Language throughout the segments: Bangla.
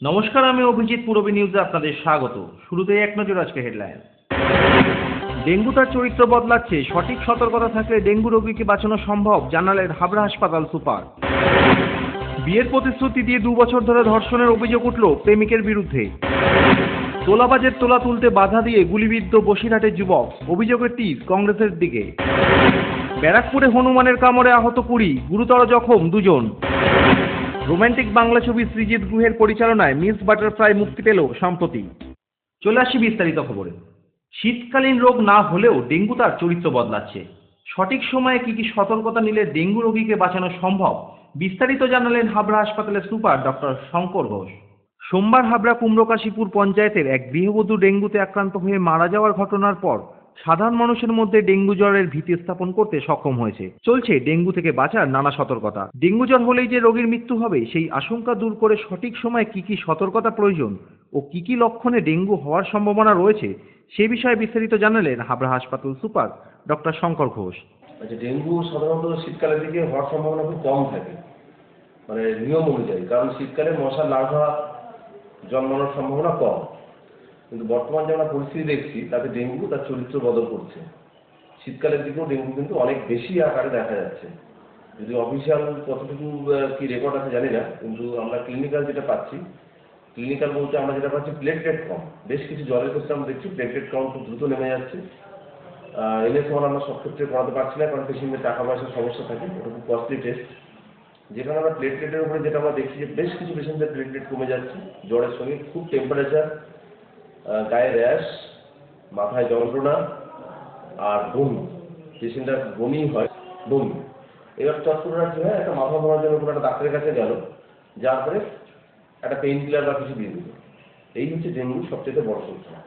নমস্কার, আমি অভিজিৎ পূরবী নিউজে আপনাদের স্বাগত। শুরুতেই এক নজর আজকে হেডলাইন। ডেঙ্গু তার চরিত্র বদলাচ্ছে, সঠিক সতর্কতা থাকলে ডেঙ্গু রোগীকে বাঁচানো সম্ভব জানালেন হাবড়া হাসপাতাল সুপার। বিয়ের প্রতিশ্রুতি দিয়ে 2 বছর ধরে ধর্ষণের অভিযোগ উঠল প্রেমিকের বিরুদ্ধে। তোলাবাজের তোলা তুলতে বাধা দিয়ে গুলিবিদ্ধ বসিরহাটের যুবক, অভিযোগের তীর কংগ্রেসের দিকে। ব্যারাকপুরে হনুমানের কামড়ে আহত 20, গুরুতর জখম 2 জন। রোমান্টিক বাংলা ছবি সৃজিত গুহের পরিচালনায় মিস বাটারফ্লাই মুক্তি পেল সম্প্রতি। চলে আসি বিস্তারিত খবরে। শীতকালীন রোগ না হলেও ডেঙ্গু তার চরিত্র বদলাচ্ছে। সঠিক সময়ে কি সতর্কতা নিলে ডেঙ্গু রোগীকে বাঁচানো সম্ভব, বিস্তারিত জানালেন হাবড়া হাসপাতালের সুপার ডক্টর শঙ্কর ঘোষ। সোমবার হাবড়া কুমড়োকাশীপুর পঞ্চায়েতের এক গৃহবধূ ডেঙ্গুতে আক্রান্ত হয়ে মারা যাওয়ার ঘটনার পর সাধারণ মানুষের মধ্যে ডেঙ্গু জ্বরের ভীতি স্থাপন করতে সক্ষম হয়েছে। চলছে ডেঙ্গু থেকে বাঁচার নানা সতর্কতা। ডেঙ্গু জ্বর হলেই যে রোগীর মৃত্যু হবে সেই আশঙ্কা দূর করে সঠিক সময়ে কি সতর্কতা প্রয়োজন ও কি লক্ষণে ডেঙ্গু হওয়ার সম্ভাবনা রয়েছে সে বিষয়ে বিস্তারিত জানালেন হাবড়া হাসপাতাল super doctor Shankar Ghosh. Dengue সাধারণত শীতকালের দিকে হওয়ার সম্ভাবনা খুব কম থাকে, মানে নিয়ম অনুযায়ী, কারণ শীতকালে মশার লার্ভা জন্মানোর সম্ভাবনা কম। কিন্তু বর্তমান যে আমরা পরিস্থিতি দেখছি তাতে ডেঙ্গু তার চরিত্র বদল করছে। শীতকালের দিকেও ডেঙ্গু কিন্তু অনেক বেশি আকারে দেখা যাচ্ছে। যদি অফিসিয়াল কতটুকু কি রেকর্ড আছে জানি না, কিন্তু আমরা ক্লিনিক্যাল যেটা পাচ্ছি, ক্লিনিক্যাল বলতে আমরা যেটা পাচ্ছি প্লেটলেট কম। বেশ কিছু জ্বরের ক্ষেত্রে আমরা দেখছি প্লেটলেট কাউন্ট খুব দ্রুত নেমে যাচ্ছে। NS1 আমরা সব ক্ষেত্রে করাতে পারছি না, কারণ পেশেন্টের টাকা পয়সার সমস্যা থাকে, ওটা খুব কস্টলি টেস্ট। যেখানে আমরা প্লেটলেটের উপরে যেটা আমরা দেখছি যে বেশ কিছু পেশেন্টের প্লেটলেট কমে যাচ্ছে জ্বরের সঙ্গে, খুব টেম্পারেচার, গায়ে র্যাশ, মাথায় যন্ত্রণা আর বমি। পেশেন্টের বমি হয়, বমি। এবার চট্টগ্রাম কি হয়, একটা মাথা ধরার জন্য কোনো একটা ডাক্তারের কাছে গেল, যার পরে একটা পেইন কিলার বা কিছু দিয়ে দিল। এই হচ্ছে ডেঙ্গুর সবচেয়ে বড় সমস্যা।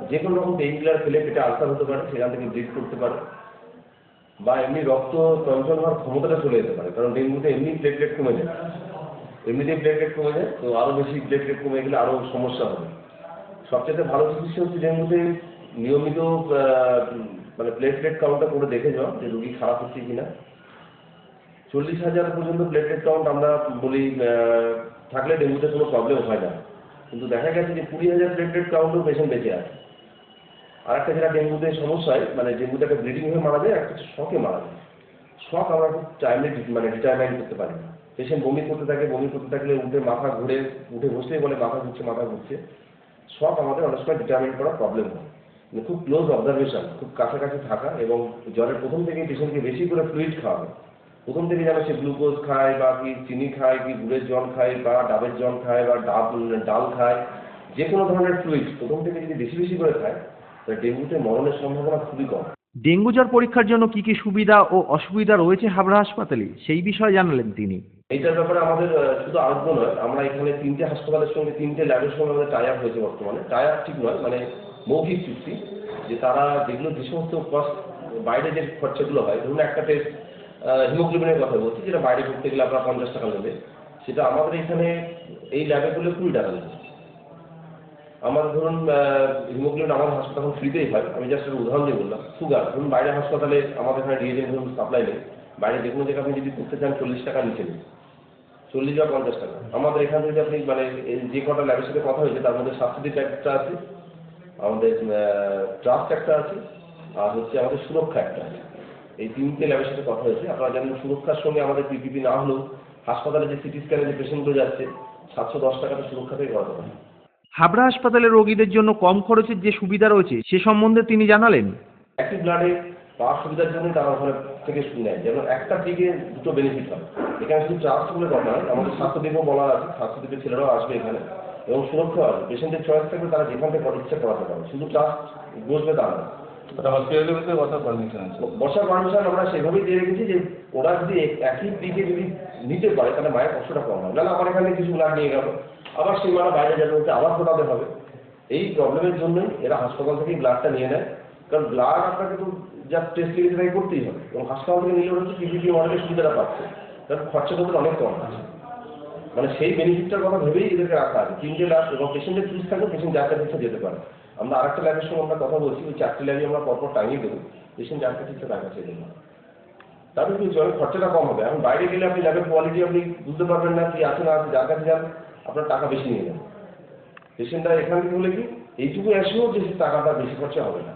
যে কোনো রকম পেইন কিলার খেলে পেটে আলসার হতে পারে, সেখান থেকে ব্লিড করতে পারে, বা এমনি রক্ত চঞ্চল হওয়ার ক্ষমতাটা চলে যেতে পারে, কারণ ডেঙ্গুতে এমনি প্লেটলেট কমে যায়। এমনিতেই প্লেটলেট কমে যায়, তো আরও বেশি প্লেটলেট কমে গেলে আরও সমস্যা হবে। সবচেয়ে ভালো চিকিৎসা হচ্ছে ডেঙ্গুতে নিয়মিত মানে প্লেটলেট কাউন্টটা করে দেখে যাওয়া যে রোগী খারাপ হচ্ছে কিনা। 40,000 পর্যন্ত প্লেটলেট কাউন্ট আমরা বলি থাকলে ডেঙ্গুতে কোনো প্রবলেম হয় না, কিন্তু দেখা গেছে যে 20,000 প্লেটলেট কাউন্টও পেশেন্ট বেঁচে আছে। আর একটা যেটা ডেঙ্গুতে সমস্যা হয়, মানে ডেঙ্গুতে একটা ব্লিডিং হয়ে মারা যায়, একটা শকে মারা যায়। শক আমরা খুব টাইমলি ডিটারমাইন করতে পারি না। পেশেন্ট বমি করতে থাকে, বমি করতে থাকলে উঠে মাথা ঘুরে, উঠে বসলেই বলে মাথা ঘুরছে মাথা ঘুরছে। শক আমাদের অনেক সময় ডিটারমাইন করা প্রবলেম হয়। খুব ক্লোজ অবজারভেশন, খুব কাছাকাছি থাকা, এবং জ্বরের প্রথম থেকেই পেশেন্টকে বেশি করে ফ্লুইড খাওয়াবে। প্রথম থেকে যেন সে গ্লুকোজ খায়, বা কি চিনি খায়, কি গুড়ের জল খায়, বা ডাবের জল খায়, বা ডাল খায়, যে কোনো ধরনের ফ্লুইড প্রথম থেকে যদি বেশি বেশি করে খায়, তাহলে ডেঙ্গুতে মরণের সম্ভাবনা খুবই কম। ডেঙ্গু জ্বর পরীক্ষার জন্য কি সুবিধা ও অসুবিধা রয়েছে হাবড়া হাসপাতালে সেই বিষয়ে জানালেন তিনি। এইটার ব্যাপারে আমাদের শুধু আরোগ্য নয়, আমরা এখানে 3টে হাসপাতালের সঙ্গে 3টে ল্যাবের সঙ্গে আমাদের টাই আপ হয়েছে বর্তমানে। টাই আপ ঠিক নয়, মানে মৌখিক চুক্তি, যে তারা যেগুলো যে সমস্ত কস্ট বাইরে যে খরচাগুলো হয়, ধরুন একটা টেস্ট হিমোগ্লোবিনের কথা বলছি, যেটা বাইরে করতে গেলে আপনার 50 টাকা নেবে, সেটা আমাদের এখানে এই ল্যাবে করলে 20 টাকা নেবে। আমার ধরুন হিমোগ্লোবিন আমাদের হাসপাতাল ফ্রিতেই হয়। আমি জাস্ট একটা উদাহরণ দিয়ে বললাম। সুগার ধরুন বাইরে হাসপাতালে আমাদের এখানে রিয়েজেন্ট ধরুন সাপ্লাই নেই, বাইরে যে কোনো জায়গায় আপনি যদি করতে চান 40 টাকা নিচে নেই, 40 বা 50 টাকা। আমাদের এখানে যদি আপনি মানে যে কটা ল্যাবের সাথে কথা হয়েছে তার মধ্যে সাবসিডি একটা আছে, আমাদের ট্রাস্ট একটা আছে, আর হচ্ছে আমাদের সুরক্ষা একটা আছে। এই 3টে ল্যাবের সাথে কথা হয়েছে। আপনারা জানেন সুরক্ষার সঙ্গে আমাদের PPP না হলেও হাসপাতালে যে সিটি স্ক্যানে যে পেশেন্টগুলো যাচ্ছে 710 টাকাটা সুরক্ষা থেকে করাতে পারে। হাবড়া হাসপাতালের রোগীদের জন্য কম খরচের যে সুবিধা রয়েছে সে সম্বন্ধে তিনি জানালেন। একটি ব্লাডে পাওয়ার সুবিধার জন্য তারা ওখানে থেকে নেয়, যেন একটা দিকে দুটো বেনিফিট হয়। এখানে শুধু ট্রাস্ট বলে কথা নয়, আমাদের স্বাস্থ্যদীপও বলা আছে, স্বাস্থ্যদীপের ছেলেরাও আসবে এখানে, এবং সুরক্ষা আসবে। পেশেন্টের চয়েস থাকবে, তারা যেখান থেকে ইচ্ছা করাতে পারে, শুধু ট্রাস্ট বসবে তা না। হসপিটালের ভিতরে বসার পারমিশন আছে, বসার পারমিশন আমরা সেভাবেই দিয়ে রেখেছি যে ওরা যদি একই দিকে যদি নিতে পারে তাহলে মায়ের কষ্টটা কম হয়। নাহলে আমার এখানে কিছু ব্লাড নিয়ে গেল, আবার সেই মারা বাইরে যাবে, হচ্ছে আবার ফোটাতে হবে। এই প্রবলেমের জন্যই এরা হাসপাতাল থেকেই ব্লাডটা নিয়ে নেয়, কারণ ব্লাড আপনাকে তো যা টেস্ট লিখেছে তাই করতেই হবে, এবং হাসপাতাল থেকে নিলে হচ্ছে PPP মডেলের সুবিধাটা পাচ্ছে, কারণ খরচা তাদের অনেক কম আছে। মানে সেই বেনিফিটটার কথা ভেবেই এদেরকে রাখা আছে। 3টে ল্যাব, এবং পেশেন্টের চুজ থাকবে, পেশেন্ট যার কাছে যেতে পারে। আমরা আরেকটা ল্যাবের সঙ্গে আমরা কথা বলছি, ওই 4টে ল্যাবই আমরা পরপর টাইমই দেবো, পেশেন্ট যার কাছে ইচ্ছা তার কাছে দেবো। তারপরে কি জলের খরচাটা কম হবে। এখন বাইরে গেলে আপনি ল্যাবের কোয়ালিটি আপনি বুঝতে পারবেন না, কি আছে না আছে, যার কাছে যান আপনার টাকা বেশি নিয়ে নেবেন। পেশেন্টরা এখান থেকে হলে কি এইটুকু অ্যাসিওর যে টাকাটা বেশি খরচা হবে না,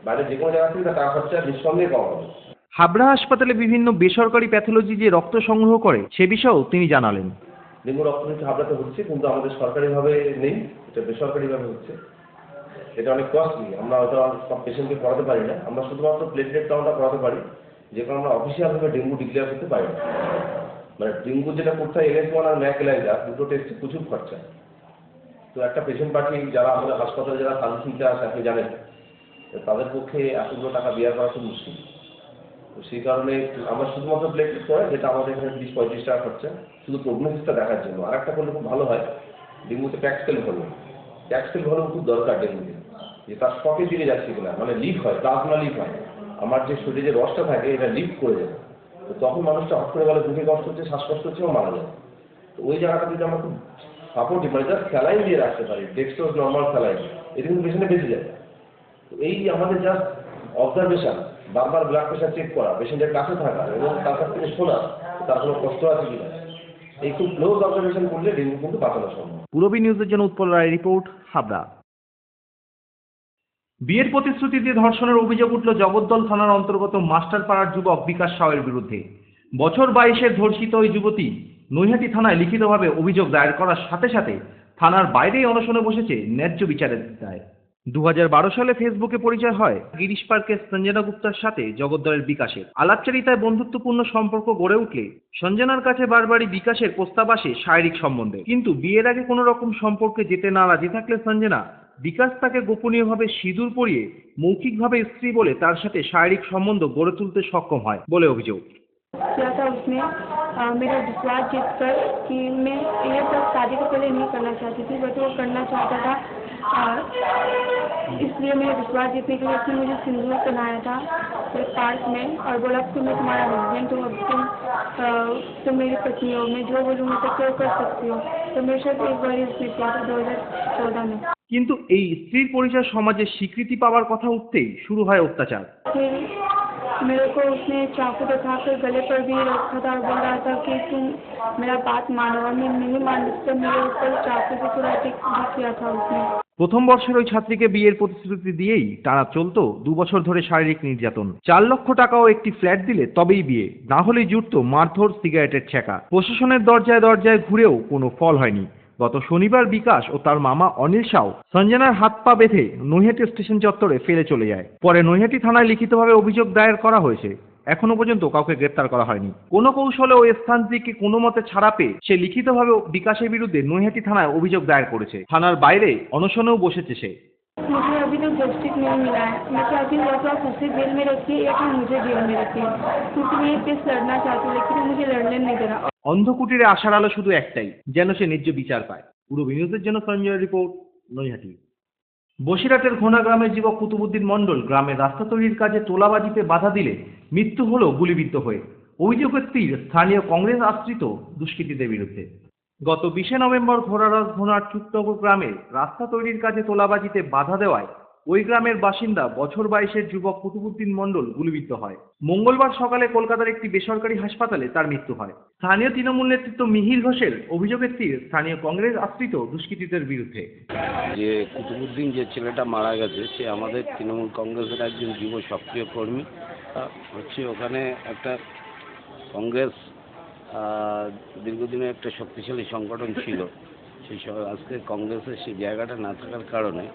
বাইরে যে কোনো জায়গা থেকে তার টাকা খরচা নিঃসন্দেহে কম হবে। হাবড়া হাসপাতালে বিভিন্ন বেসরকারি প্যাথোলজি যে রক্ত সংগ্রহ করে সে বিষয়েও তিনি জানালেন। ডেঙ্গু রক্ত পরীক্ষা হাবড়াতে হচ্ছে, কিন্তু আমাদের সরকারিভাবে নেই, এটা বেসরকারিভাবে হচ্ছে। এটা অনেক কস্টলি, আমরা হয়তো সব পেশেন্টকে করাতে পারি না, আমরা শুধুমাত্র প্লেটলেট কাউন্টটা করাতে পারি, যেখানে আমরা অফিসিয়ালভাবে ডেঙ্গু ডিক্লেয়ার করতে পারি না। মানে ডেঙ্গু যেটা করতে হয় NH1 আর ম্যাক এলাইজার দুটো টেস্টে প্রচুর খরচা। তো একটা পেশেন্ট পার্টি যারা আমাদের হাসপাতালে যারা সার্ভিস নিতে আসে আপনি জানেন, তাদের পক্ষে এতগুলো টাকা বিয়ার করা খুব মুশকিল। তো সেই কারণে আমরা শুধুমাত্র প্লেটলেট করে, যেটা আমাদের এখানে 30-35 টাকা খরচা শুধু প্রগনোসিসটা দেখার জন্য। আর একটা করলে খুব ভালো হয়, ডেঙ্গুতে প্যাক্সেল ভলিউম। প্যাক্সেল ভলিউম খুব দরকার ডেঙ্গুতে, যে তার স্টকে দিকে যাচ্ছে কিনা, মানে লিক হয়, প্লাজমা লিক হয়, আমার যে শরীরে যে রসটা থাকে এটা লিক করে যাবে। তো তখন মানুষটা হট করে বলে বুকে কষ্ট হচ্ছে, শ্বাসকষ্ট হচ্ছে ও মারা যায়। তো ওই জায়গাটা যদি আমরা খুব সাপোর্টিভ মানে জাস্ট স্যালাইন দিয়ে রাখতে পারি, ডেক্সট্রোজ নর্মাল স্যালাইন, এটা কিন্তু পেশেন্টে বেঁচে যায়। তো এই আমাদের জাস্ট অবজারভেশন, বারবার ব্লাড প্রেশার চেক করা, পেশেন্টের কাছে থাকা এবং তার কাছ থেকে শোনা তার কোনো কষ্ট আছে কিনা, এই খুব ক্লোজ অবজারভেশন করলে ডেঙ্গু কিন্তু বাঁচানো সম্ভব। পূরবী নিউজের জন্য উৎপল রায় রিপোর্ট, হাবড়া। বিয়ের প্রতিশ্রুতি দিয়ে ধর্ষণের অভিযোগ উঠল জগদ্দল থানার অন্তর্গত মাস্টারপাড়ার যুবক বিকাশ সাউয়ের বিরুদ্ধে। বছর 22-এর ধর্ষিত ওই যুবতী নৈহাটি থানায় লিখিতভাবে অভিযোগ দায়ের করার সাথে সাথে থানার বাইরেই অনশনে বসেছে ন্যায্য বিচারের দায়। 2012 সালে ফেসবুকে পরিচয় হয় গিরিশ পার্কের সঞ্জনা গুপ্তার সাথে জগদ্দলের বিকাশের। আলাপচারিতায় বন্ধুত্বপূর্ণ সম্পর্ক গড়ে উঠলে সঞ্জনার কাছে বারবারই বিকাশের প্রস্তাব আসে শারীরিক সম্বন্ধে, কিন্তু বিয়ের আগে কোনো রকম সম্পর্কে যেতে না রাজি থাকলে সঞ্জনা বিকাশ তাকে গোপনীয়ভাবে সিঁদুর পরিয়ে মৌখিকভাবে স্ত্রী বলে তার সাথে শারীরিক সম্বন্ধ গড়ে তুলতে সক্ষম হয় বলে অভিযোগ। किया था उसने मेरा विश्वास जीत कर कि मैं ये सब शादी को पहले नहीं करना चाहती थी, बट वो करना चाहता था। इसलिए मेरा विश्वास जीतने के लिए उसने मुझे सिंदूर पहनाया था एक पार्क में और बोला कि मैं तुम्हारा हस्बैंड हूँ, अब तुम मेरी पत्नी हो, मैं जो बोलूँगी तो क्या कर सकती हो। तो मेरे साथ एक बार उसने किया था 2014 में। কিন্তু এই স্ত্রীর পরিচয় সমাজে স্বীকৃতি পাওয়ার কথা উঠতেই শুরু হয় অত্যাচার। फिर मेरे को उसने चाकू दिखाकर गले पर भी रखा था और बोल रहा था कि तुम मेरा बात मानो, और मैं नहीं मानी तो मेरे ऊपर चाकू से पूरा अटैक किया था उसने। প্রথম বর্ষের ওই ছাত্রীকে বিয়ের প্রতিশ্রুতি দিয়েই টানা চলতো 2 বছর ধরে শারীরিক নির্যাতন। 4 লক্ষ টাকা ও একটি ফ্ল্যাট দিলে তবেই বিয়ে, না হলেই জুটতো মারধর, সিগারেটের ছেঁকা। প্রশাসনের দরজায় দরজায় ঘুরেও কোনো ফল হয়নি। গত শনিবার বিকাশ ও তার মামা অনিল সাউ সঞ্জনার হাত পা বেঁধে নৈহাটি স্টেশন চত্বরে ফেলে চলে যায়। পরে নৈহাটি থানায় লিখিতভাবে অভিযোগ দায়ের করা হয়েছে। এখনো পর্যন্ত কাউকে গ্রেপ্তার করা হয়নি। কোনো কৌশলে ওই স্থান থেকে কোনো মতে ছাড়া পেয়ে সে লিখিতভাবে বিকাশের বিরুদ্ধে নৈহাটি থানায় অভিযোগ দায়ের করেছে। থানার বাইরে অনশনেও বসেছে সে। मुझे अभी तक जस्टिस नहीं मिला है। मैं चाहती हूँ या तो आप उसे जेल में रखिए या फिर मुझे जेल में रखिए, क्योंकि मैं ये केस लड़ना चाहती हूँ लेकिन मुझे लड़ने नहीं दे रहा। অন্ধকুটিরে আশার আলো শুধু একটাই, যেন সে ন্যায্য বিচার পায়। পূরবী নিউজের জন্য সঞ্জয় রিপোর্ট, নৈহাটি। বসিরহাটের ঘোনা গ্রামের যুবক কুতুবুদ্দিন মণ্ডল গ্রামের রাস্তা তৈরির কাজে তোলাবাজিতে বাধা দিলে মৃত্যু হলো গুলিবিদ্ধ হয়ে। অভিযোগের তীর স্থানীয় কংগ্রেস আশ্রিত দুষ্কৃতীদের বিরুদ্ধে। গত 20 নভেম্বর ঘোনার চুকনগর গ্রামে রাস্তা তৈরির কাজে তোলাবাজিতে বাধা দেওয়ায় ওই গ্রামের বাসিন্দা বছর 22-এর যুবক কুতুবুদ্দিন মণ্ডল গুলিবিদ্ধ হয়। মঙ্গলবার সকালে কলকাতার একটি বেসরকারি হাসপাতালে তার মৃত্যু হয়। স্থানীয় তৃণমূল নেতৃত্ব মিহির ঘোষের অভিযোগের তীর স্থানীয় কংগ্রেস আশ্রিত দুষ্কৃতীদের বিরুদ্ধে। যে কুতুবুদ্দিন যে ছেলেটা মারা গেছে সে আমাদের তৃণমূল কংগ্রেসের একজন যুব সক্রিয় কর্মী। হচ্ছে ওখানে একটা কংগ্রেস দীর্ঘদিনের একটা শক্তিশালী সংগঠন ছিল, সেই আজকে কংগ্রেসের সেই জায়গাটা না থাকার কারণে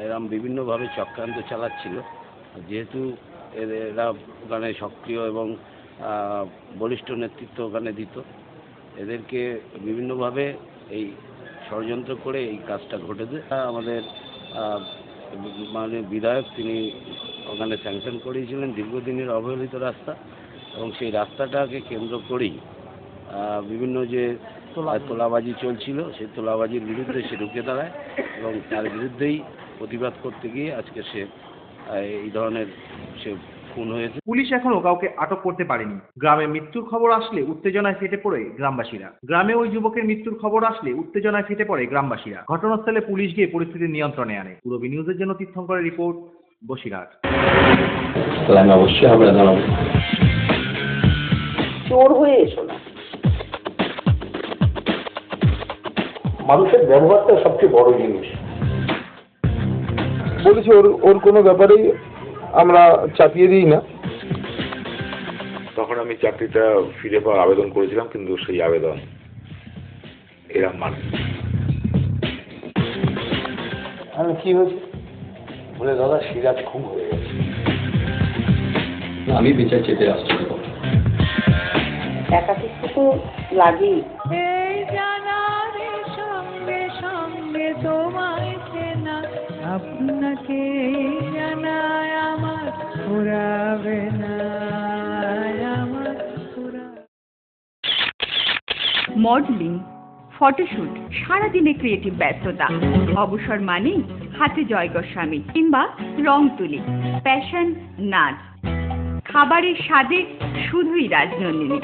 এরম বিভিন্নভাবে চক্রান্ত চালাচ্ছিল। যেহেতু এরা ওখানে সক্রিয় এবং বলিষ্ঠ নেতৃত্ব ওখানে দিত, এদেরকে বিভিন্নভাবে এই ষড়যন্ত্র করে এই কাজটা ঘটেছে। আমাদের মাননীয় বিধায়ক তিনি ওখানে স্যাংশন করিয়েছিলেন দীর্ঘদিনের অবহেলিত রাস্তা, এবং সেই রাস্তাটাকে কেন্দ্র করেই বিভিন্ন যে তোলাবাজি চলছিল সেই তোলাবাজির বিরুদ্ধে সে রুখে দাঁড়ায়, এবং তার বিরুদ্ধেই প্রতিবাদ করতে গিয়ে আজকে সে এই ধরনের সে খুন হয়েছে। পুলিশ এখনো কাউকে আটক করতে পারেনি। গ্রামে মৃত্যুর খবর আসলে উত্তেজনায় ফেটে পড়ে গ্রামবাসীরা। গ্রামে ওই যুবকের মৃত্যুর খবর আসলে উত্তেজনায় ফেটে পড়ে গ্রামবাসীরা। ঘটনাস্থলে পুলিশ গিয়ে পরিস্থিতি নিয়ন্ত্রণে আনে। পূরবী নিউজের জন্য তীর্থঙ্করের রিপোর্ট, বসিরহাট। আমি অবশ্যই আমরা জানাবো। চোর হয়ে এসো না, মানুষের ব্যবহারটা সবচেয়ে বড় জিনিস। বলেছে ওর কোনো ব্যাপারেই আমরা চাপিয়ে দিই না। তখন আমি চাকরিটা ফিরে পাওয়ার আবেদন করেছিলাম, কিন্তু সেই আবেদন এরা মানে। আমি কি হয়েছে বলে, দাদা সিরাজ খুব হয়ে গেছে। আমি বিচার চেতে আশ্চর্য। একাকিত্ব তো লাগেই। এই জানারে সঙ্গে সঙ্গে তোমায় চেনা, আপনাকে জানায় আমার ফুরাবে না, আমার মডেলিং, ফটোশুট, সারাদিনে ক্রিয়েটিভ ব্যস্ততা, অবসর মানেই হাতে জয় গোস্বামী কিংবা রং তুলি, প্যাশন নাচ, খাবারের স্বাদে শুধুই Rajnandini.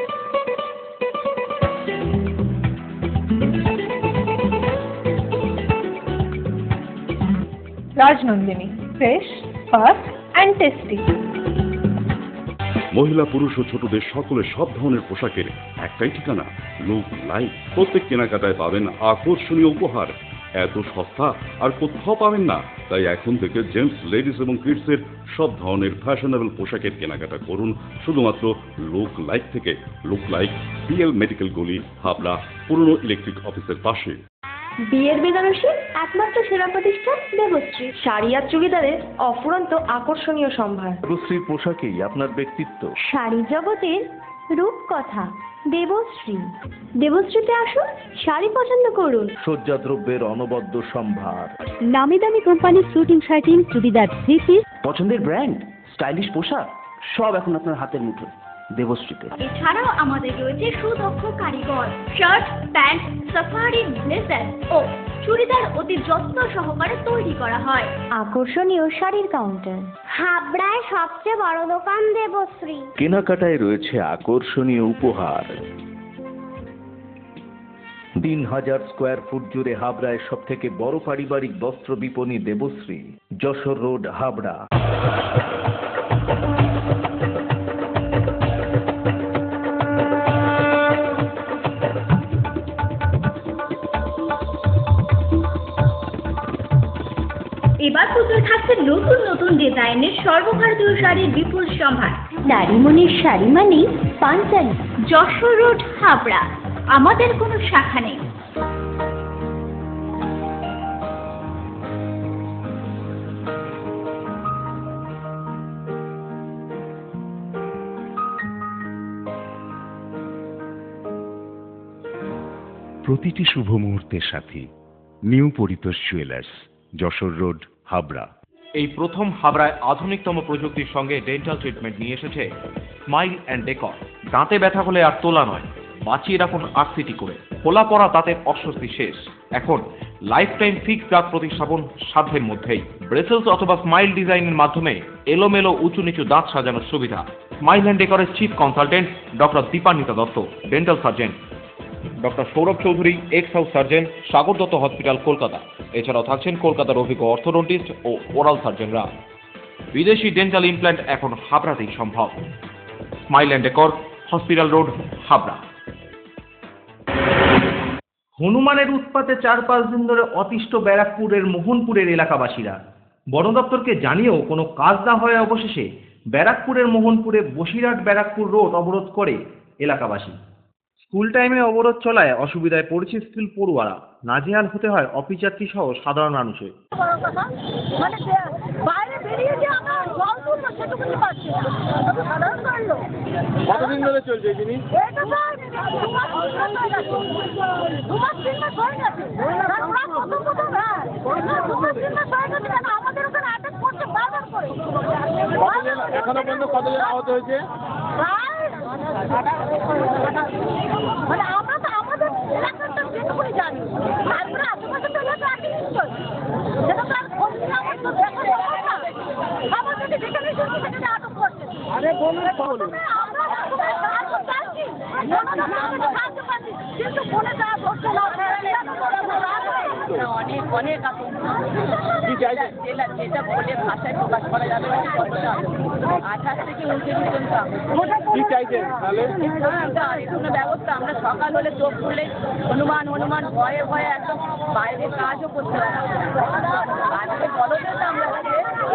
Rajnandini, fresh, fast and tasty. মহিলা পুরুষ ও ছোটদের সকলের সব ধরনের পোশাকের একটাই ঠিকানা, লুক লাইক। প্রত্যেক কেনাকাটায় পাবেন আকর্ষণীয় উপহার। এত সস্তা আর কোথাও পাবেন না। তাই এখন থেকে জেন্টস, লেডিস এবং কিডসের সব ধরনের ফ্যাশনেবল পোশাকের কেনাকাটা করুন শুধুমাত্র লুক লাইক থেকে। লুক লাইক, পিএল মেডিকেল গলি, হাবড়া, পুরনো ইলেকট্রিক অফিসের পাশে। বিয়ের বেনারসি একমাত্র সেরা প্রতিষ্ঠান দেবশ্রী। শাড়ি আর চুড়িদারের অফুরন্ত আকর্ষণীয় সম্ভার। দেবশ্রীর পোশাকেই আপনার ব্যক্তিত্ব। শাড়ি জগতের রূপকথা দেবশ্রী। দেবশ্রীতে আসুন, শাড়ি পছন্দ করুন। সজ্জাদ্রব্যের অনবদ্য সম্ভার। নামি দামি কোম্পানির শুটিং শার্টিং, চুড়িদার, থ্রি পিস, পছন্দের ব্র্যান্ড, স্টাইলিশ পোশাক সব এখন আপনার হাতের মুঠোয় দেবশ্রীতে। এছাড়াও আমাদের রয়েছে সুদক্ষ কারিগর। শার্ট, প্যান্ট, সাফারি, ব্লেজার ও চুড়িদার অতি যত্ন সহকারে তৈরি করা হয়। আকর্ষণীয় শাড়ির কাউন্টার। হাবড়ায় সবচেয়ে বড় দোকান দেবশ্রী। কেনাকাটায় রয়েছে আকর্ষণীয় উপহার। 3000 স্কোয়ার ফুট জুড়ে হাবড়ায় সব থেকে বড় পারিবারিক বস্ত্র বিপণী দেবশ্রী, যশোর রোড, হাবড়া। এবার পুজোয় থাকছে নতুন নতুন ডিজাইনের সর্বভারতীয় শাড়ির বিপুল সম্ভার। নারী মনের শাড়ি মানেই পাঞ্চালী। যশোর রোড, হাবড়া। আমাদের কোনো শাখা নেই। প্রতিটি শুভ মুহূর্তের সাথী new Paritosh jewellers, Jessore road, Habra. এই প্রথম হাবড়ায় আধুনিকতম প্রযুক্তির সঙ্গে ডেন্টাল ট্রিটমেন্ট নিয়ে এসেছে স্মাইল অ্যান্ড ডেকর। দাঁতে ব্যথা হলে আর তোলা নয়, বাঁচিয়ে রাখুন আরসিটি করে। খোলা পড়া দাঁতের অস্বস্তি শেষ। এখন লাইফ টাইম ফিক্স দাঁত প্রতিস্থাপন সাধ্যের মধ্যেই। ব্রেসেলস অথবা স্মাইল ডিজাইনের মাধ্যমে এলোমেলো উঁচু নিচু দাঁত সাজানোর সুবিধা। স্মাইল অ্যান্ড ডেকরের chief consultant doctor Dipanwita Dutta, dental surgeon. Doctor Sourav Chowdhury, ex house surgeon, Sagar Dutta hospital, Kolkata. এছাড়াও থাকছেন কলকাতার অভিজ্ঞ অর্থোডন্টিস্ট ও ওরাল সার্জনরা। বিদেশি ডেন্টাল ইমপ্ল্যান্ট এখন হাবড়াতেই সম্ভব। Smile and decor, hospital road, Habra. হনুমানের উৎপাতে 4-5 দিন ধরে অতিষ্ঠ ব্যারাকপুরের মোহনপুরের এলাকাবাসীরা। বন দপ্তরকে জানিয়েও কোনো কাজ না হয়ে অবশেষে ব্যারাকপুরের মোহনপুরে বসিরহাট ব্যারাকপুর রোড অবরোধ করে এলাকাবাসী। স্কুল টাইমে অবরোধ চলায় অসুবিধায় পড়েছে স্কুল পড়ুয়ারা। নাজেহাল হতে হয় অফিস যাত্রী সহ সাধারণ মানুষের। কতদিন ধরে চলছে এই জিনিস? এখনো পর্যন্ত কতজন আহত হয়েছে? মানে আমরা তো আমাদের এলাকাটা যেটুকুনি জানি, তারপরে আশেপাশে তো এলাকা আছে নিশ্চয়, সেটা তো আর খোঁজ নিয়ে আমার তো দেখা সম্ভব না। আমার যদি যেখানে শুনছি সেখানে আটক করছে। আরে বলুন আমরা সাহায্য চাইছি, সাহায্য পাচ্ছি, কিন্তু বলে দেওয়া ধরছে না। অনেক অনেক আতঙ্ক, যেটা বলে ভাষায় প্রকাশ করা যাবে না কতটা 28 থেকে 29 পর্যন্ত কি চাইছেন তাহলে? কোনো ব্যবস্থা। আমরা সকাল হলে চোখ খুললে হনুমান ভয়ে ভয়ে একদম বাইরে কাজও করতে পারি। আজকে বলদের আমরা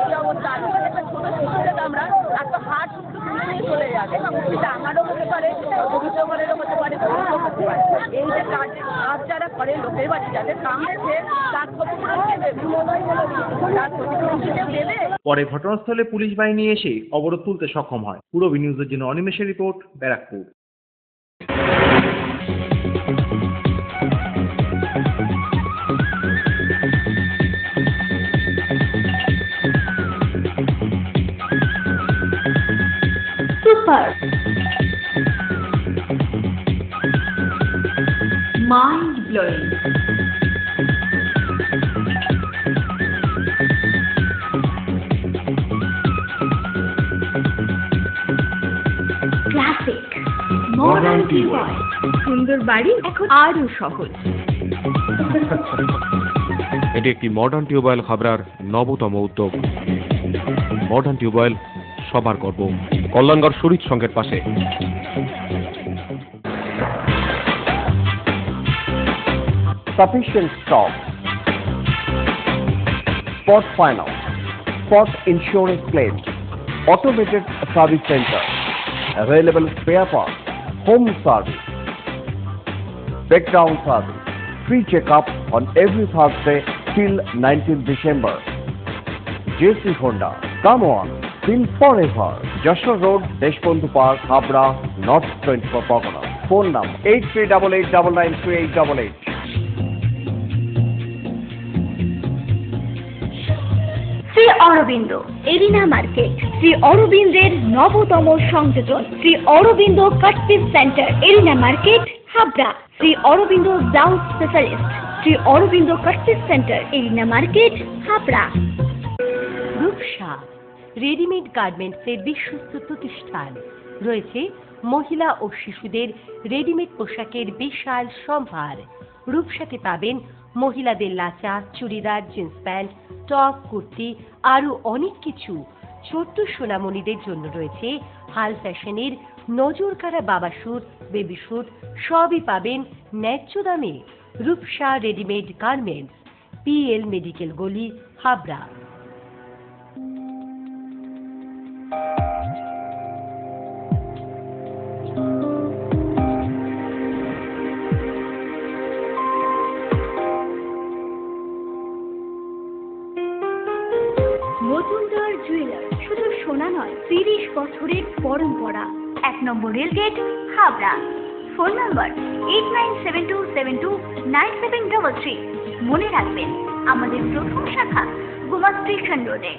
এই অবস্থা, আজকে একটা ছোট শিশুদের আমরা একটা হাট নিয়ে চলে যাবে, সেটা আমারও হতে পারে, অভিযোগেরও হতে পারে, হতে পারে। এই যে কাজ যারা করে লোকের বাড়ি যাদের কামড়েছে তার ক্ষতিপূরণ দেবে, তার ক্ষতিপূরণ দেবে। পরে ঘটনাস্থলে পুলিশ বাহিনী এসে অবরোধ তুলতে সক্ষম হয়। পূরবী নিউজের জন্য অনিমেষের report, Barrackpore. Super mind blowing classic modern tubewell, সুন্দর বাড়ি এখন আরো সহজ। এটি একটি মডার্ন টিউবওয়েল হাবড়ার নবতম উদ্যোগ। মডার্ন টিউবওয়েল সবার গর্ব, কল্যাণগড় শরীর সংঘের পাশে। Sufficient stock, spot finance, spot insurance claims, automated service center, available spare parts, home service, breakdown service, free checkup on every Thursday till 19th December. JC Honda, come on, till forever. Joshua Road, Deshbandhu Park, Habra, North 24 Pargana. Phone number 8388993888. Shri Aurobindo arena market, Shri অরবিন্দের নবতম সংযোজন, Shri Aurobindo cut piece centre, arena market, Habra. Shri Aurobindo blouse specialist, Shri Aurobindo cut piece centre, arena market, Habra. Rupsa readymade গার্মেন্টসের বিশ্বস্ত প্রতিষ্ঠান। রয়েছে মহিলা ও শিশুদের রেডিমেড পোশাকের বিশাল সম্ভার। রূপসাতে পাবেন মহিলাদের lachha, churidar, jeans pant, top, kurti, আরও অনেক কিছু। ছোট্ট সোনামণিদের জন্য রয়েছে হাল ফ্যাশনের নজরকাড়া বাবা স্যুট, বেবি স্যুট, সবই পাবেন ন্যায্য দামে। Rupsa readymade garments, PL medical গলি, হাবড়া। মজুমদার জুয়েলার্স, শুধু সোনা নয়, 30 বছরের পরম্পরা। 1 নম্বর রেলগেট, হাবড়া। Phone number 8972729733। মনে রাখবেন, আমাদের প্রথম শাখা গোমা স্টেশন রোডে।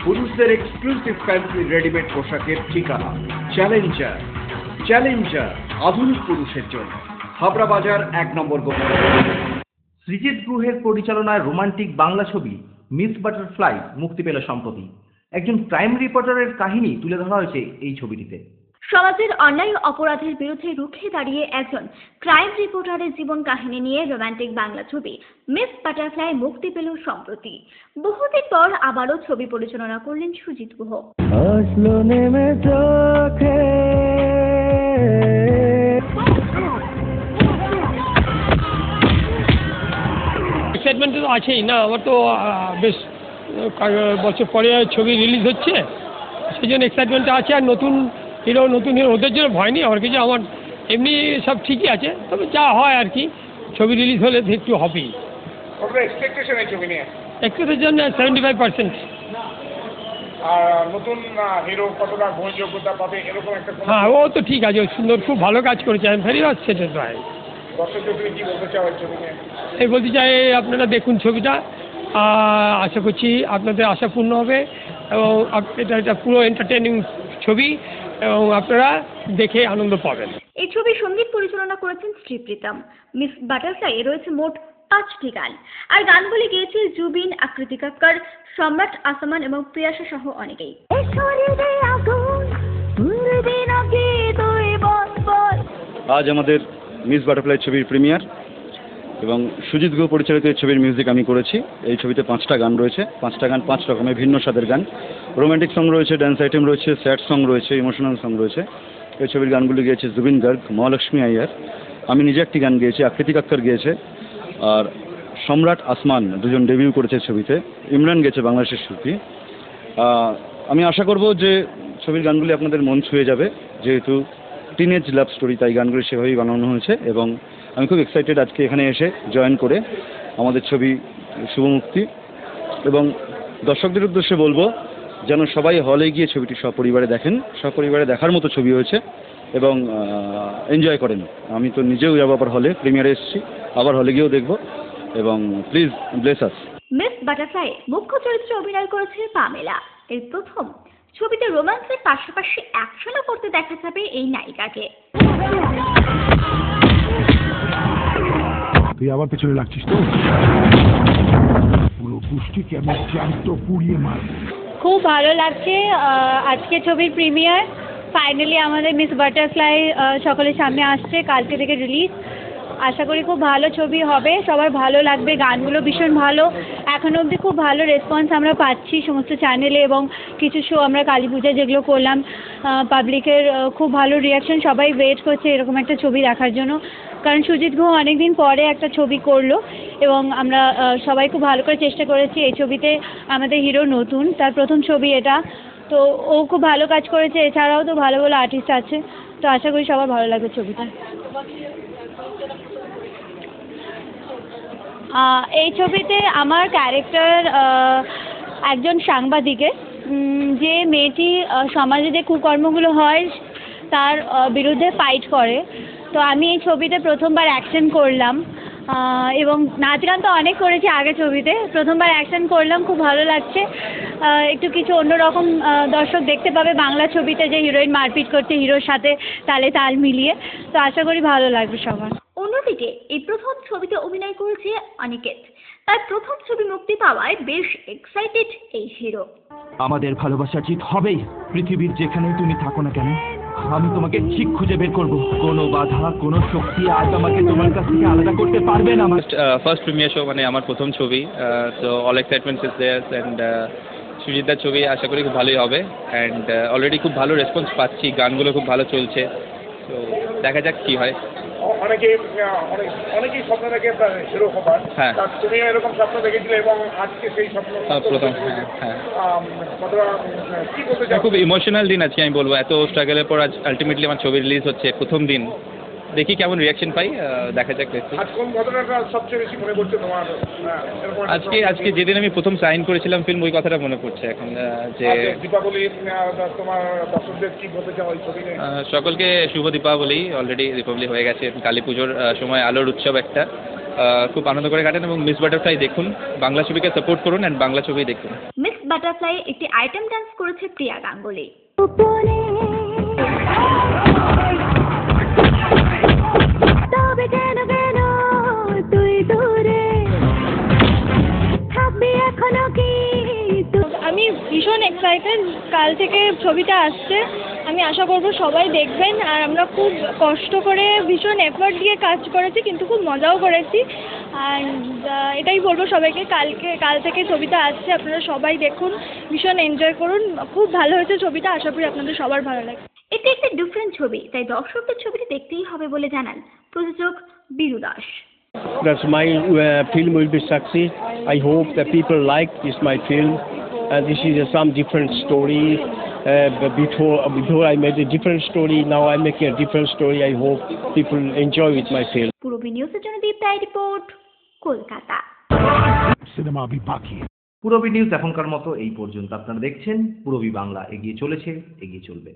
পুরুষদের এক্সক্লুসিভ ফ্যান্সি রেডিমেড পোশাকের ঠিকানা চ্যালেঞ্জার, আধুনিক পুরুষের জন্য, হাবড়া বাজার 1 নম্বর গলি। সৃজিত গুহের পরিচালনায় রোমান্টিক বাংলা ছবি মিস বাটারফ্লাই মুক্তি পেল সম্প্রতি। একজন ক্রাইম রিপোর্টারের কাহিনী তুলে ধরা হয়েছে এই ছবিটিতে। সমাজের অন্যায় অপরাধের বিরুদ্ধে রুখে দাঁড়িয়ে একজন ক্রাইম রিপোর্টারের জীবন কাহিনী নিয়ে রোমান্টিক বাংলা ছবি মিস বাটারফ্লাই মুক্তি পেল সম্প্রতি। বহুদিন পর আবারও ছবি পরিচালনা করলেন সুজিত গুহ। এক্সাইটমেন্ট তো আছেই না, আমার তো বেশ বছর পরে ছবি রিলিজ হচ্ছে, সেই জন্য এক্সাইটমেন্টটা আছে। আর নতুন হিরো ওদের জন্য ভয় নেই আমার কিছু, আমার এমনি সব ঠিকই আছে। তবে যা হয় আর কি, ছবি রিলিজ হলে একটু হবেই। এক্সপেকটেশন এই ছবি নিয়ে এক্সপেকটেশন 75%। আর নতুন হিরো কতটা গ্রহণযোগ্যতা পাবে এরকম একটা? হ্যাঁ, ও তো ঠিক আছে, সুন্দর, খুব ভালো কাজ করেছে। আমি ভেরি মাচ স্যাটিসফাইড। দর্শকদের তুমি কি বলতে চাও এই ছবি নিয়ে? এই বলতে চাই, আপনারা দেখুন ছবিটা, আশা করছি আপনাদের আশা পূর্ণ হবে। এবং এটা পুরো এন্টারটেইনিং ছবি এবং আপনারা দেখে আনন্দ পাবেন। এই ছবি সঙ্গীত পরিচালনা করেছেন শ্রীপ্রীতম। মিস বাটারফ্লাই রয়েছে মোট 5টি গান। আর গানগুলি গেয়েছে জুবিন, আকৃতি কাক্কর, সম্রাট আসমান এবং প্রিয়াসা সহ অনেকেই। আজ আমাদের মিস বাটারফ্লাই ছবির প্রিমিয়ার এবং সুজিত গুহ পরিচালিত এই ছবির মিউজিক আমি করেছি। এই ছবিতে 5টা গান রয়েছে, 5টা গান 5 রকমের ভিন্ন স্বাদের গান। রোমান্টিক সং রয়েছে, ড্যান্স আইটেম রয়েছে, স্যাড সং রয়েছে, ইমোশনাল সং রয়েছে। এই ছবির গানগুলি গিয়েছে জুবিন গার্গ, মহালক্ষ্মী আইয়ার, আমি নিজে একটি গান গিয়েছি, আকৃতি কাক্কর গিয়েছে, আর সম্রাট আসমান দুজন ডেবিউ করেছে ছবিতে, ইমরান গেছে বাংলাদেশের শিল্পী। আমি আশা করব যে ছবির গানগুলি আপনাদের মন ছুঁয়ে যাবে, যেহেতু টিনেজ লাভ স্টোরি, তাই গানগুলি সেভাবেই বানানো হয়েছে। এবং আমি খুব এক্সাইটেড আজকে এখানে এসে জয়েন করে আমাদের ছবি শুভমুক্তি। এবং দর্শকদের উদ্দেশ্যে বলবো যেন সবাই হলে গিয়ে ছবিটি সপরিবারে দেখেন, সপরিবারে দেখার মতো ছবি হয়েছে এবং এনজয় করেন। আমি তো নিজেও যাবো আবার হলে, প্রিমিয়ারে এসেছি, আবার হলে গিয়েও দেখবো। এবং please bless us. Miss butterfly মুখ্য চরিত্রে অভিনয় করেছে পামেলা। এর প্রথম ছবিতে রোম্যান্সের পাশাপাশি অ্যাকশনও করতে দেখা যাবে এই নায়িকাকে। তুই আবার পেছনে লাগছিস তো? পুরো পুষ্টিকে আমি জ্যান্ত পুড়িয়ে মারব। খুব ভালো লাগছে আজকে ছবির প্রিমিয়ার। ফাইনালি আমাদের মিস বাটারফ্লাই সকলের সামনে আসছে, কালকে থেকে রিলিজ। আশা করি খুব ভালো ছবি হবে, সবার ভালো লাগবে। গানগুলো ভীষণ ভালো, এখনো অবধি খুব ভালো রেসপন্স আমরা পাচ্ছি সমস্ত চ্যানেলে এবং কিছু শো আমরা কালী পূজা যেগুলো করলাম, পাবলিকের খুব ভালো রিয়াকশন। সবাই ওয়েট করছে এরকম একটা ছবি দেখার জন্য, কারণ সুজিত গুহ অনেকদিন পরে একটা ছবি করলো এবং আমরা সবাই খুব ভালো করে চেষ্টা করেছি। এই ছবিতে আমাদের হিরো নতুন, তার প্রথম ছবি এটা, তো ও খুব ভালো কাজ করেছে। এছাড়াও তো ভালো ভালো আর্টিস্ট আছে, তো আশা করি সবার ভালো লাগবে ছবিটা। এই ছবিতে আমার ক্যারেক্টার একজন সাংবাদিকের, যে মেয়েটি সমাজে যে কুকর্মগুলো হয় তার বিরুদ্ধে ফাইট করে। তো আমি এই ছবিতে প্রথমবার অ্যাকশন করলাম এবং নাচ গান তো অনেক করেছি আগে ছবিতে, প্রথমবার অ্যাকশন করলাম, খুব ভালো লাগছে। একটু কিছু অন্যরকম দর্শক দেখতে পাবে বাংলা ছবিতে, যে হিরোইন মারপিট করছে হিরোর সাথে তালে তাল মিলিয়ে, তো আশা করি ভালো লাগবে সবার। অন্যদিকে এই প্রথম ছবিতে অভিনয় করেছে অনিকেত। তার প্রথম ছবি মুক্তি পাওয়ায় বেশ এক্সাইটেড এই হিরো। আমাদের ভালোবাসা জিত হবেই, পৃথিবীর যেখানেই তুমি থাকো না কেন আমি তোমাকে ঠিক খুঁজে বের করব। কোনো বাধা, কোনো শক্তি আজ আমাকে তোমার কাছ থেকে আলাদা করতে পারবে না। আমার ফার্স্ট প্রিমিয়ার শো, মানে আমার প্রথম ছবি, তো অল এক্সাইটমেন্টস ইজ দেয়ার অ্যান্ড সুজিতদার ছবি আশা করি খুব ভালোই হবে। অ্যান্ড অলরেডি খুব ভালো রেসপন্স পাচ্ছি, গানগুলো খুব ভালো চলছে, তো দেখা যাক কী হয়। অনেকেই স্বপ্ন দেখে হিরো হবার, হ্যাঁ তুমি এরকম স্বপ্ন দেখেছিলে এবং আজকে সেই স্বপ্ন প্রথম। হ্যাঁ কি বলতে চাও? খুব ইমোশনাল দিন আজকে আমি বলবো, এত স্ট্রাগলের পর আজ আলটিমেটলি আমার ছবি রিলিজ হচ্ছে, প্রথম দিন, দেখি কেমন রিয়াকশন পাই, দেখা যাক। আজ কোন ঘটনাটা সবচেয়ে বেশি মনে পড়ছে তোমার? আজকে যেদিন আমি প্রথম সাইন করেছিলাম ফিল্ম, ওই কথাটা মনে পড়ছে এখন। যে দীপাবলি, তোমার দর্শকদের কি বলতে চাও ওই ছবি নিয়ে? সকলকে শুভ দীপাবলি। অলরেডি দীপাবলি হয়ে গেছে, কালী পুজোর সময় আলোর উৎসব একটা, খুব আনন্দ করে কাটেন এবং মিস বাটারফ্লাই দেখুন, বাংলা ছবিকে সাপোর্ট করুন অ্যান্ড বাংলা ছবি দেখুন। মিস বাটারফ্লাই একটি আইটেম ডান্স করেছে প্রিয়া গাঙ্গুলি। আমি ভীষণ এক্সাইটেড, কাল থেকে ছবিটা আসছে, আমি আশা করব সবাই দেখবেন। আর আমরা খুব কষ্ট করে ভীষণ এফর্ট দিয়ে কাজ করেছি, কিন্তু খুব মজাও করেছি। আর এটাই বলবো সবাইকে, কাল থেকে ছবিটা আসছে, আপনারা সবাই দেখুন, ভীষণ এনজয় করুন। খুব ভালো হয়েছে ছবিটা, আশা করি আপনাদের সবার ভালো লাগে। এটি একটি ডিফারেন্ট ছবি, তাই দর্শকদের ছবিটি দেখতেই হবে বলে জানান প্রযোজক বীরু Das. That's my film will be success. I hope that people like this my film. This is some different story. Before I made a different story. Now I'm making a different story. I hope people enjoy with my film. Purabi নিউজের জন্য দীপ রায় রিপোর্ট, কলকাতা। সিনেমা বিপাকি। পূরবী নিউজ এখনকার মতো এই পর্যন্ত। আপনারা দেখছেন পূরবী বাংলা, এগিয়ে চলেছে, এগিয়ে চলবে।